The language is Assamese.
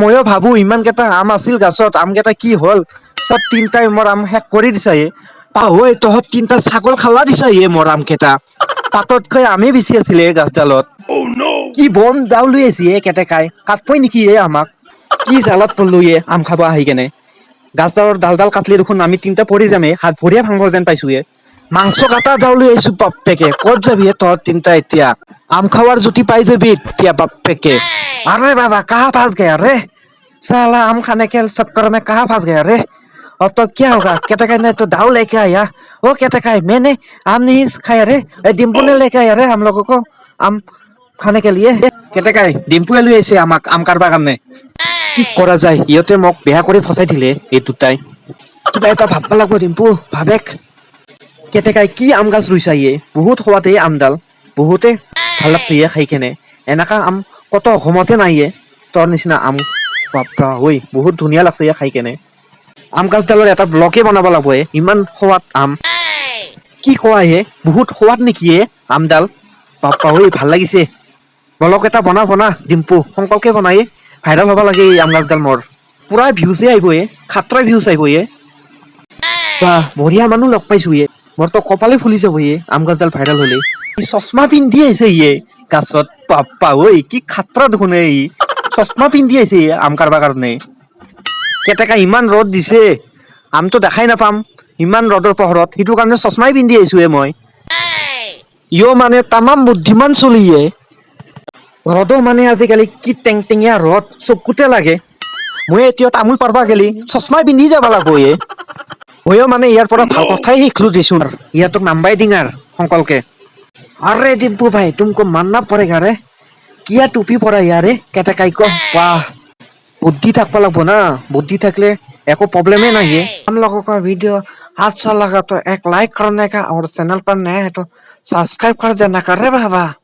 ময়ো ভাবো ইমান কেইটা আম আছিল গাছত, আম কেইটা কি হ'ল? চব তিনটাই মোৰ আম শেষ কৰি দিছা পাহৈ তহঁত তিনটা ছাগল খাৱা দিছা মোৰ আম কেইটা। পাততকৈ আমে বেছি আছিলে গাছডালত। কি বম দাও লৈ আহিছে কেটেকাই, কাটপই নেকি আমাক? কি জালত পৰলো আম খাব আহি কেনে। গাছডালৰ ডাল কাটলি দেখোন আমি তিনটা পৰি যামে, হাত ভৰিয়ে ভাঙব যেন পাইছো মাংস কাটা দাও লৈ আহিছো বাপ্পেকে। ক'ত যাবি তহঁত তিনটা এতিয়া? আম খাৱাৰ জুতি পাই যাবি এতিয়া বাপ্পেকে। अरे बाबा कहाँ फंस गया रे? साला आम खाने के चक्कर में कहाँ फंस गया रे? अब तो क्या होगा? केटकाई ने तो दाव लेके आया। ओ केटकाई मैंने आम नहीं खाया रे, डिम्पू ने लेके आया रे हम लोगों को आम खाने के लिए। केटकाई डिम्पुए লৈ আহিছে আমাক আম কাটবা কাৰণে। কি কৰা যায়, ইহঁতে মোক বেয়া কৰি ফচাই দিলে এই দুটাই। কিবা এটা ভাববা লাগব ডিম্পু, ভাবেক। কেটেকাই কি আম গাছ ৰুইছা বহুত সোৱাদ আমডাল, বহুতে ভাল লাগছে খাই কেনে। এনেকা আম কত অসমতে নাই তোৰ নিচিনা আম। বাপ্পা ঐ বহুত ধুনীয়া লাগছে খাই কেনে। আম গাছডালৰ এটা ব্লকে বনাব লাগব ইমান সোৱাদ আম। কি কোৱা বহুত সোৱাদ নেকি আমডাল? বাপ্পা ঐ ভাল লাগিছে। ব্লক এটা বনা ডিম্পু, সংকল্পে বনাই ভাইৰেল হব লাগে আম গাছডাল মোৰ। পুৰা ভিউজে আহিব খাতৰা ভিউজ আহিব বাহ বঢ়িয়া মানুহ লগ পাইছো মোৰ তো কপালে ফুলি যাব আম গাছডাল ভাইৰেল হলে। চশমা পিন্ধি আহিছে গাছত। বাপ্পা ঐ কি খাতৰা দেখোন চশমা পিন্ধি আহিছে আম কাটবা কাৰণে। কেটেকা ইমান ৰ'দ দিছে আমটো দেখাই নাপাম ইমান ৰ'দৰ পোহৰত, সেইটো কাৰণে চশমাই পিন্ধি আহিছো মই। মানে তামাম বুদ্ধিমান চলিয়ে। ৰ'দো মানে আজিকালি কি টেংটেঙীয়া ৰ'দ চকুতে লাগে। মই এতিয়া তামোল পাৰবা গেলি চশমাই পিন্ধি যাবা লাগব ময়ো মানে ইয়াৰ পৰা ভাল কথাই শিকলো দেচোন। ইয়াতো নাম্বাই দিং আৰ সংকলকে। अरे डिम्पू भाई तुमको मानना पड़ेगा रे, किया टूपी पड़ा यार केटकाई को। वाह बुद्धि थकवा लगबो ना, बुद्धि थकले एको प्रॉब्लम ही नहीं है। हम लोगों का वीडियो अच्छा लगा तो एक लाइक करने का, और चैनल पर नया है तो सब्सक्राइब कर देना कर रे बाबा।